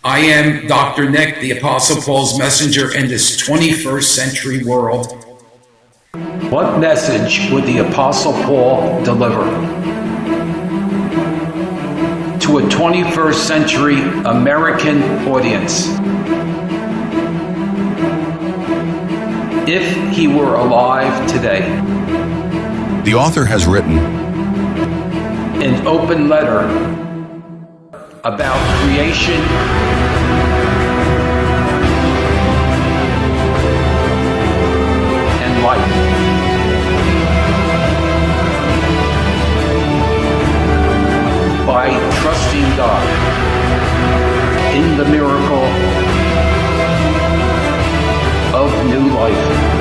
I am Dr. Nick, the Apostle Paul's messenger in this 21st century world. What message would the Apostle Paul deliver to a 21st century American audience if he were alive today? The author has written an open letter about creation and life. By trusting God in the miracle of new life.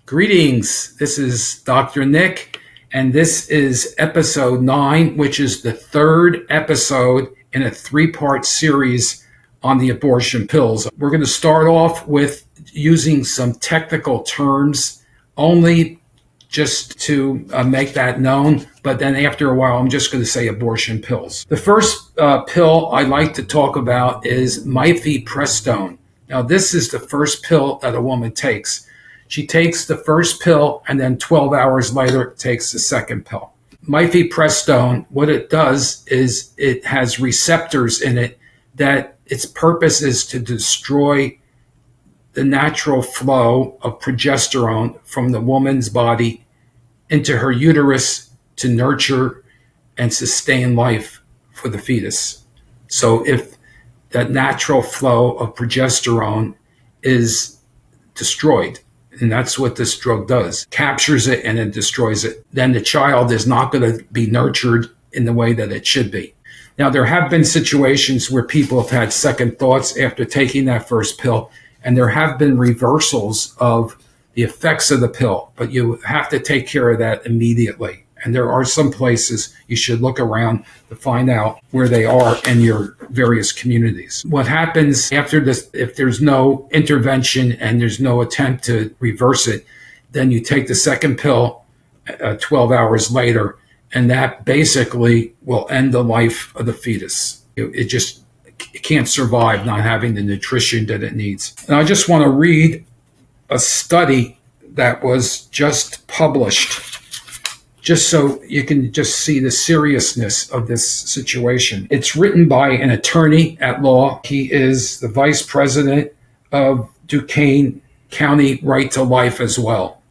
Greetings, this is Dr. Nick, and this is episode 9, which is the third episode in a 3-part series on the abortion pills. We're going to start off with using some technical terms only just to make that known, but then after a while I'm just going to say abortion pills. The first pill I like to talk about is Mifepristone. Now this is the first pill that a woman takes. She takes the first pill and then 12 hours later takes the second pill. Mifepristone, what it does is it has receptors in it that its purpose is to destroy the natural flow of progesterone from the woman's body into her uterus to nurture and sustain life for the fetus. So if that natural flow of progesterone is destroyed, and that's what this drug does, captures it and then destroys it, then the child is not going to be nurtured in the way that it should be. Now, there have been situations where people have had second thoughts after taking that first pill, and there have been reversals of the effects of the pill, but you have to take care of that immediately. And there are some places you should look around to find out where they are in your various communities. What happens after this, if there's no intervention and there's no attempt to reverse it, then you take the second pill 12 hours later, and that basically will end the life of the fetus. It can't survive not having the nutrition that it needs. And I just want to read a study that was just published, just so you can just see the seriousness of this situation. It's written by an attorney at law. He is the vice president of Duquesne County Right to Life as well.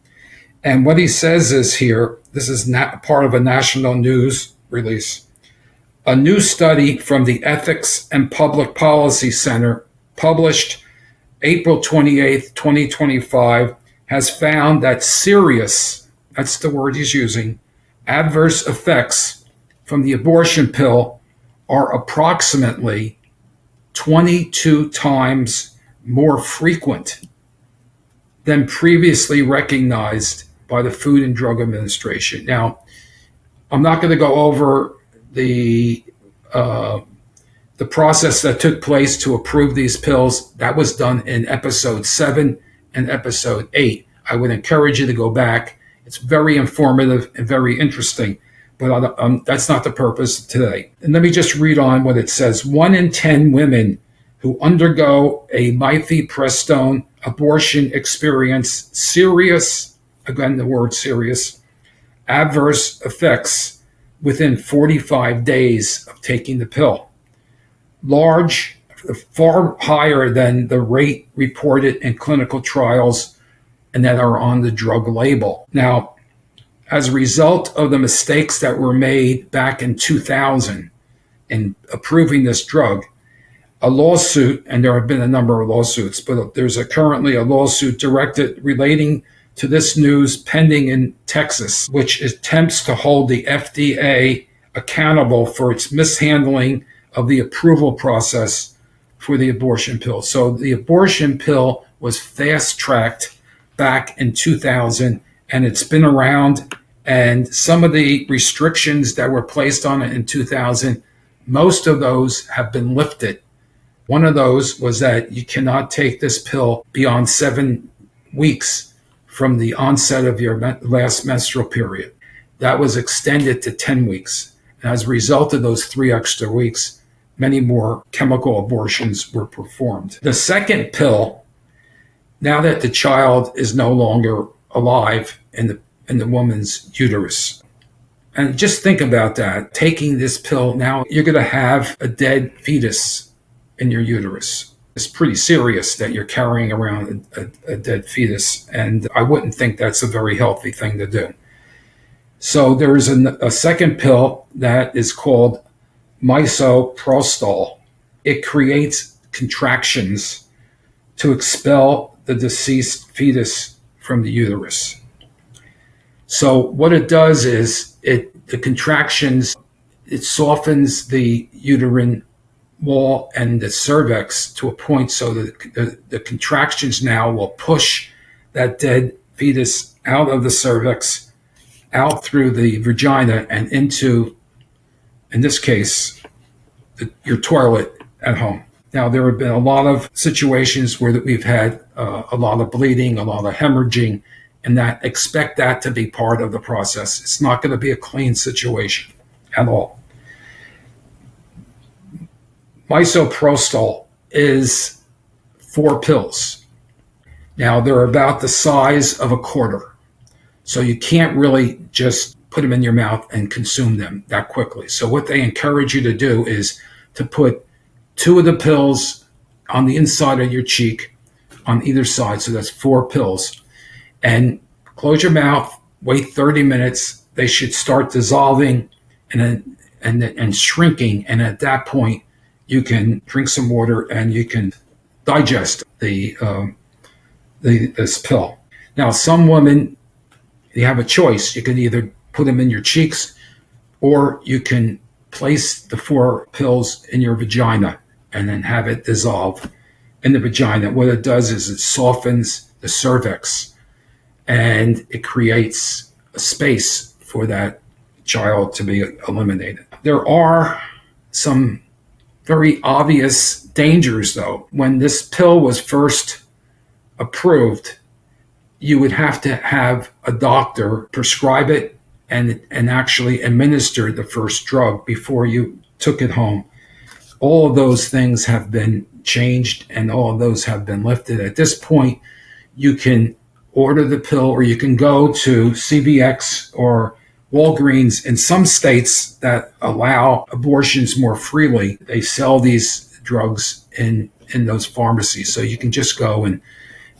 And what he says is here, this is not part of a national news release. A new study from the Ethics and Public Policy Center, published April 28th, 2025, has found that serious, that's the word he's using, adverse effects from the abortion pill are approximately 22 times more frequent than previously recognized by the Food and Drug Administration. Now, I'm not going to go over the process that took place to approve these pills. That was done in episode 7 and episode 8. I would encourage you to go back. It's very informative and very interesting, but that's not the purpose today. And let me just read on what it says. 1 in 10 women who undergo a Mifepristone abortion experience serious, again the word serious, adverse effects within 45 days of taking the pill. Large, far higher than the rate reported in clinical trials and that are on the drug label. Now, as a result of the mistakes that were made back in 2000 in approving this drug, a lawsuit, and there have been a number of lawsuits, but there's currently a lawsuit directed relating to this news pending in Texas, which attempts to hold the FDA accountable for its mishandling of the approval process for the abortion pill. So the abortion pill was fast-tracked back in 2000, and it's been around, and some of the restrictions that were placed on it in 2000, most of those have been lifted. One of those was that you cannot take this pill beyond 7 weeks from the onset of your last menstrual period. That was extended to 10 weeks. And as a result of those 3 extra weeks, many more chemical abortions were performed. The second pill, now that the child is no longer alive in the woman's uterus. And just think about that. Taking this pill, now you're going to have a dead fetus in your uterus. It's pretty serious that you're carrying around a dead fetus, and I wouldn't think that's a very healthy thing to do. So there's a second pill that is called Misoprostol. It creates contractions to expel the deceased fetus from the uterus. So what it does is the contractions, it softens the uterine wall and the cervix to a point so that the contractions now will push that dead fetus out of the cervix, out through the vagina and into, in this case, your toilet at home. Now, there have been a lot of situations where we've had a lot of bleeding, a lot of hemorrhaging, and that expect that to be part of the process. It's not going to be a clean situation at all. Misoprostol is 4 pills. Now, they're about the size of a quarter. So you can't really just put them in your mouth and consume them that quickly. So what they encourage you to do is to put 2 of the pills on the inside of your cheek on either side. So that's 4 pills. And close your mouth, wait 30 minutes. They should start dissolving and shrinking. And at that point, you can drink some water and you can digest this pill. Now, some women, you have a choice. You can either put them in your cheeks, or you can place the 4 pills in your vagina and then have it dissolve in the vagina. What it does is it softens the cervix and it creates a space for that child to be eliminated. There are some very obvious dangers, though. When this pill was first approved, you would have to have a doctor prescribe it and actually administer the first drug before you took it home. All of those things have been changed and all of those have been lifted. At this point, you can order the pill, or you can go to CVX or Walgreens. In some states that allow abortions more freely, they sell these drugs in those pharmacies. So you can just go and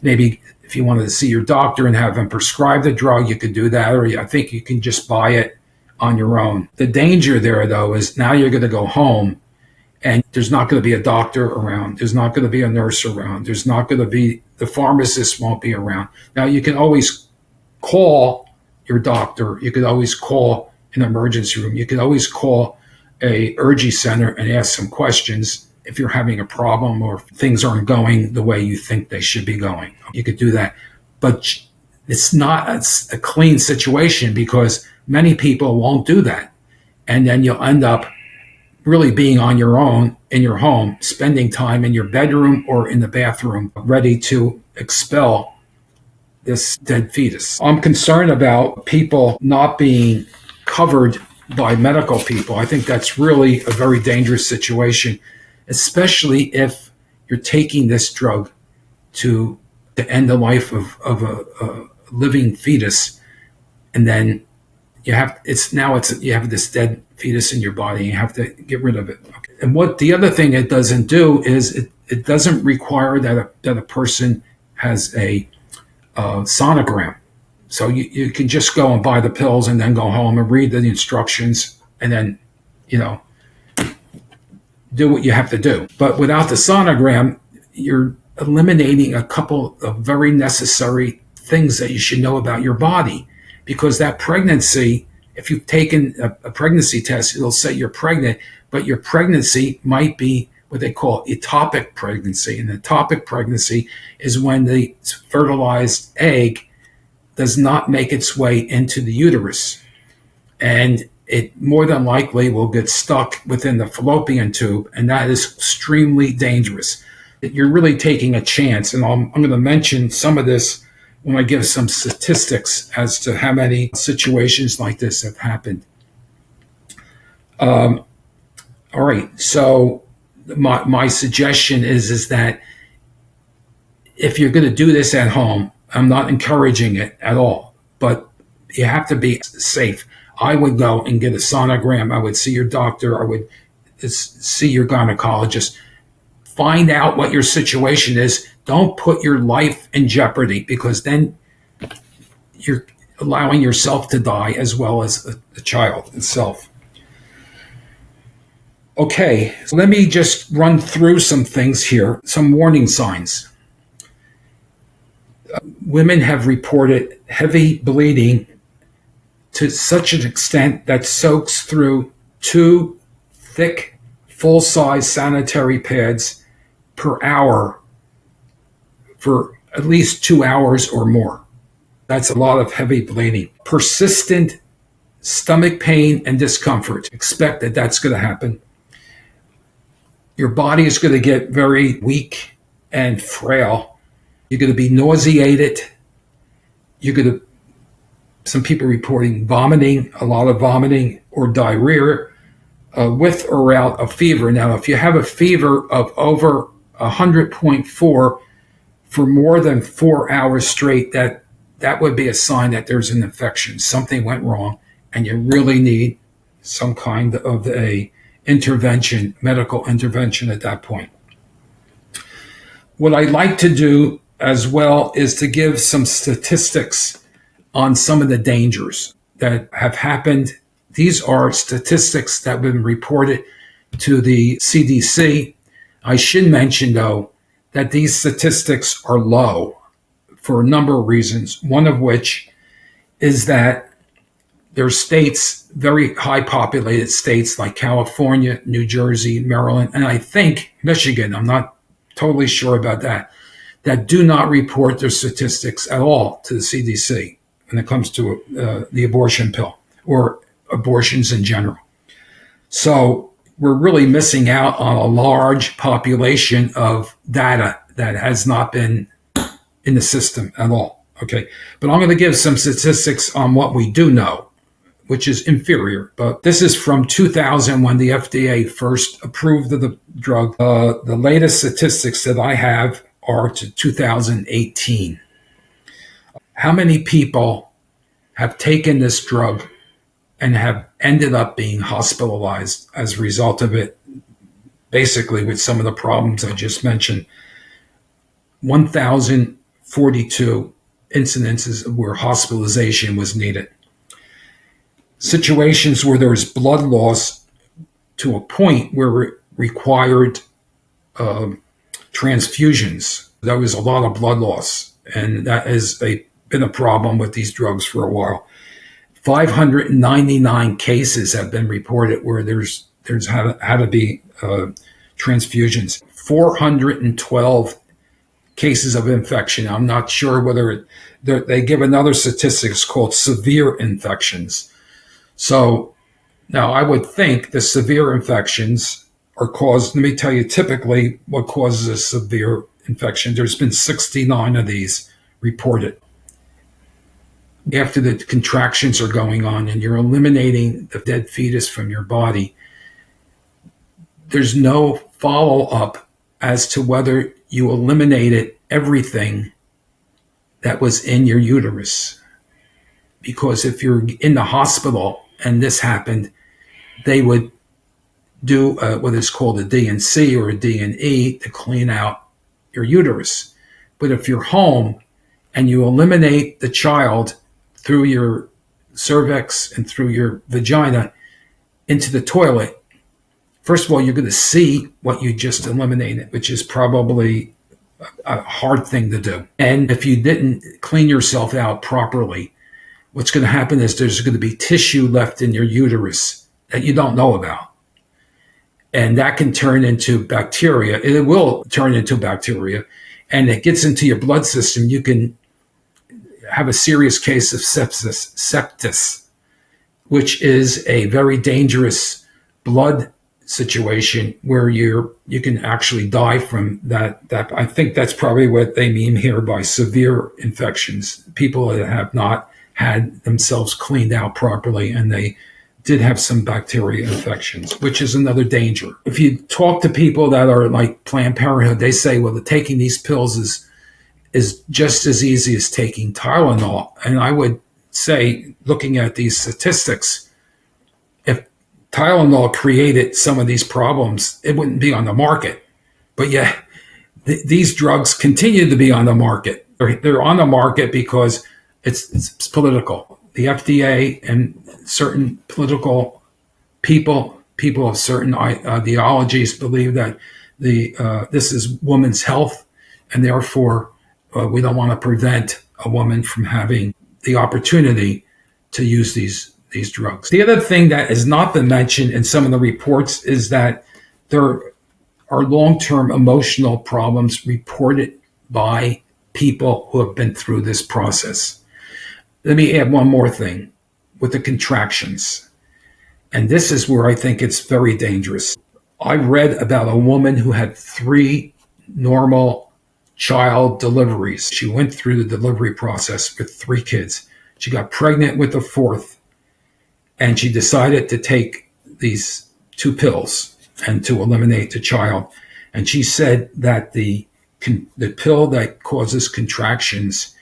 maybe, if you wanted to see your doctor and have them prescribe the drug, you could do that, or I think you can just buy it on your own. The danger there, though, is now you're going to go home and there's not going to be a doctor around. There's not going to be a nurse around. There's not going to be, the pharmacist won't be around. Now, you can always call your doctor. You could always call an emergency room. You could always call a urgent center and ask some questions if you're having a problem or if things aren't going the way you think they should be going. You could do that. But it's not a clean situation because many people won't do that. And then you'll end up really being on your own in your home, spending time in your bedroom or in the bathroom, ready to expel this dead fetus. I'm concerned about people not being covered by medical people. I think that's really a very dangerous situation, especially if you're taking this drug to end the life of a living fetus, and then you have this dead fetus in your body. You have to get rid of it. Okay. And what the other thing it doesn't do is it doesn't require that a person has a sonogram. So you can just go and buy the pills and then go home and read the instructions and then, do what you have to do. But without the sonogram, you're eliminating a couple of very necessary things that you should know about your body, because that pregnancy, if you've taken a pregnancy test, it'll say you're pregnant, but your pregnancy might be what they call ectopic pregnancy. And ectopic pregnancy is when the fertilized egg does not make its way into the uterus. And it more than likely will get stuck within the fallopian tube, and that is extremely dangerous. You're really taking a chance, and I'm going to mention some of this when I give some statistics as to how many situations like this have happened. All right, so my suggestion is that if you're going to do this at home, I'm not encouraging it at all, but you have to be safe. I would go and get a sonogram. I would see your doctor. I would see your gynecologist. Find out what your situation is. Don't put your life in jeopardy, because then you're allowing yourself to die as well as the child itself. Okay, so let me just run through some things here, some warning signs. Women have reported heavy bleeding to such an extent that soaks through 2 thick, full-size sanitary pads per hour for at least 2 hours or more. That's a lot of heavy bleeding. Persistent stomach pain and discomfort. Expect that that's going to happen. Your body is going to get very weak and frail. You're going to be nauseated. You're going to, some people reporting vomiting, a lot of vomiting or diarrhea with or without a fever. Now, if you have a fever of over 100.4 for more than 4 hours straight, that would be a sign that there's an infection. Something went wrong, and you really need some kind of a intervention, medical intervention at that point. What I'd like to do as well is to give some statistics on some of the dangers that have happened. These are statistics that have been reported to the CDC. I should mention, though, that these statistics are low for a number of reasons, one of which is that there are states, very high populated states like California, New Jersey, Maryland, and I think Michigan, I'm not totally sure about that do not report their statistics at all to the CDC when it comes to the abortion pill or abortions in general. So we're really missing out on a large population of data that has not been in the system at all. Okay, but I'm going to give some statistics on what we do know, which is inferior. But this is from 2000 when the FDA first approved the drug. The latest statistics that I have are to 2018. How many people have taken this drug and have ended up being hospitalized as a result of it, basically with some of the problems I just mentioned? 1,042 incidences where hospitalization was needed. Situations where there was blood loss to a point where it required transfusions. There was a lot of blood loss, and that has been a problem with these drugs for a while. 599 cases have been reported where there's had to be transfusions. 412 cases of infection. I'm not sure whether they give another statistics called severe infections. So now I would think the severe infections are caused, let me tell you typically what causes a severe infection. There's been 69 of these reported. After the contractions are going on and you're eliminating the dead fetus from your body, there's no follow-up as to whether you eliminated everything that was in your uterus. Because if you're in the hospital and this happened, they would do what is called a D&C or a D&E to clean out your uterus. But if you're home and you eliminate the child through your cervix and through your vagina into the toilet, first of all, you're going to see what you just eliminated, which is probably a hard thing to do. And if you didn't clean yourself out properly, what's going to happen is there's going to be tissue left in your uterus that you don't know about. And that can turn into bacteria. It will turn into bacteria, and it gets into your blood system. You can have a serious case of sepsis, which is a very dangerous blood situation where you can actually die from that. I think that's probably what they mean here by severe infections. People that have not had themselves cleaned out properly, and they did have some bacteria infections, which is another danger. If you talk to people that are like Planned Parenthood, they say, well, taking these pills is just as easy as taking Tylenol. And I would say, looking at these statistics, if Tylenol created some of these problems, it wouldn't be on the market. But yeah, these drugs continue to be on the market. They're on the market because it's political. The FDA and certain political people of certain ideologies believe that this is women's health, and therefore we don't want to prevent a woman from having the opportunity to use these drugs. The other thing that has not been mentioned in some of the reports is that there are long-term emotional problems reported by people who have been through this process. Let me add one more thing with the contractions. And this is where I think it's very dangerous. I read about a woman who had 3 normal child deliveries. She went through the delivery process with 3 kids. She got pregnant with the 4th, and she decided to take these 2 pills and to eliminate the child. And she said that the pill that causes contractions,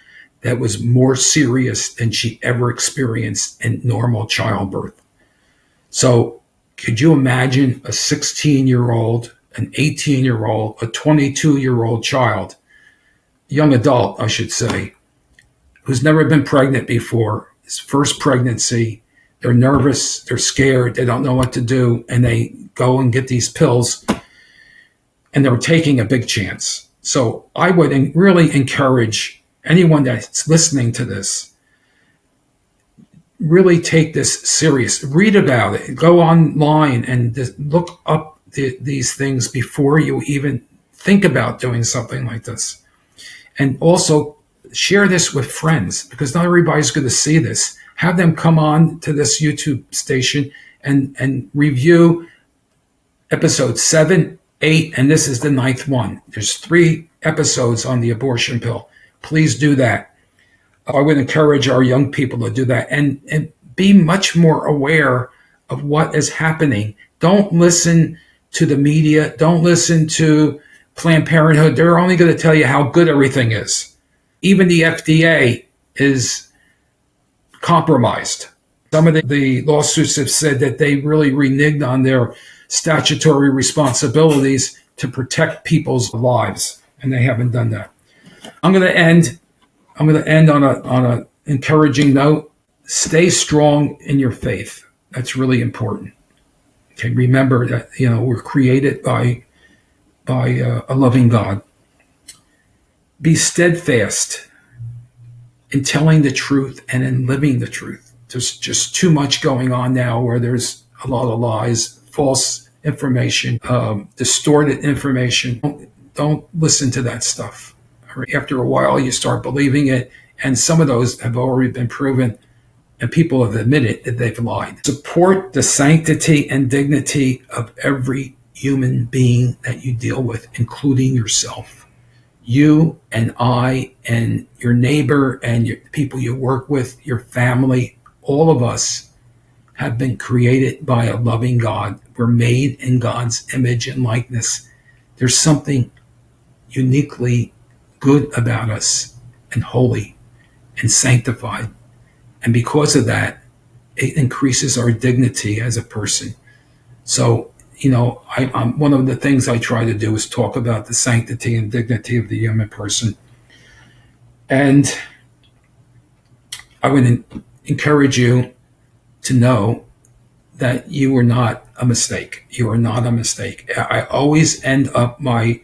that was more serious than she ever experienced in normal childbirth. So could you imagine a 16-year-old, an 18-year-old, a 22-year-old child, young adult, I should say, who's never been pregnant before, his first pregnancy, they're nervous, they're scared, they don't know what to do, and they go and get these pills, and they're taking a big chance. So I would really encourage anyone that's listening to this, really take this serious. Read about it. Go online and just look up these things before you even think about doing something like this. And also share this with friends, because not everybody's going to see this. Have them come on to this YouTube station and review episode 7, 8, and this is the 9th one. There's 3 episodes on the abortion pill. Please do that. I would encourage our young people to do that and be much more aware of what is happening. Don't listen to the media. Don't listen to Planned Parenthood. They're only going to tell you how good everything is. Even the FDA is compromised. Some of the lawsuits have said that they really reneged on their statutory responsibilities to protect people's lives, and they haven't done that. I'm going to end on a encouraging note. Stay strong in your faith. That's really important. Okay, remember that we're created by a loving God. Be steadfast in telling the truth and in living the truth. There's just too much going on now where there's a lot of lies, false information, distorted information. Don't listen to that stuff. After a while, you start believing it, and some of those have already been proven, and people have admitted that they've lied. Support the sanctity and dignity of every human being that you deal with, including yourself. You and I and your neighbor and the people you work with, your family, all of us have been created by a loving God. We're made in God's image and likeness. There's something uniquely good about us, and holy and sanctified. And because of that, it increases our dignity as a person. So, I'm one of the things I try to do is talk about the sanctity and dignity of the human person. And I would encourage you to know that you are not a mistake. You are not a mistake. I always end up my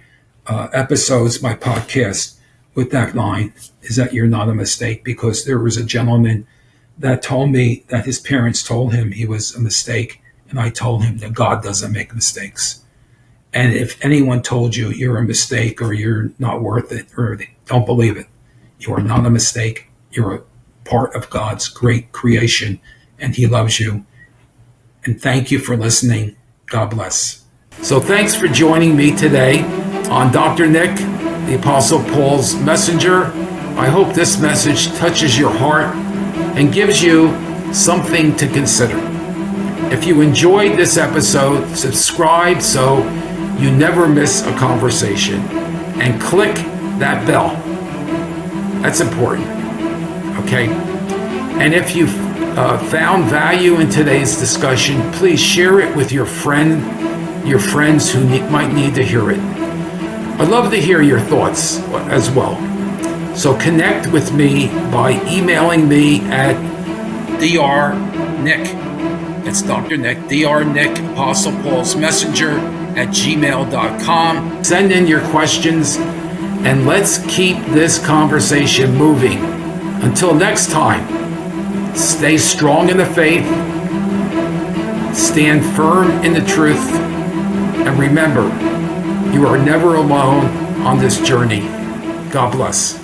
episodes, my podcast, with that line, is that you're not a mistake, because there was a gentleman that told me that his parents told him he was a mistake, and I told him that God doesn't make mistakes. And if anyone told you you're a mistake or you're not worth it, or don't believe it. You are not a mistake. You're a part of God's great creation, and he loves you. And thank you for listening. God bless. So thanks for joining me today on Dr. Nick, the Apostle Paul's messenger. I hope this message touches your heart and gives you something to consider. If you enjoyed this episode, subscribe so you never miss a conversation, and click that bell. That's important, okay? And if you found value in today's discussion, please share it with your friends who might need to hear it. I'd love to hear your thoughts as well. So connect with me by emailing me at drnick, it's Dr. Nick, drnick, Apostle Paul's Messenger @gmail.com. Send in your questions and let's keep this conversation moving. Until next time, stay strong in the faith, stand firm in the truth, and remember, you are never alone on this journey. God bless.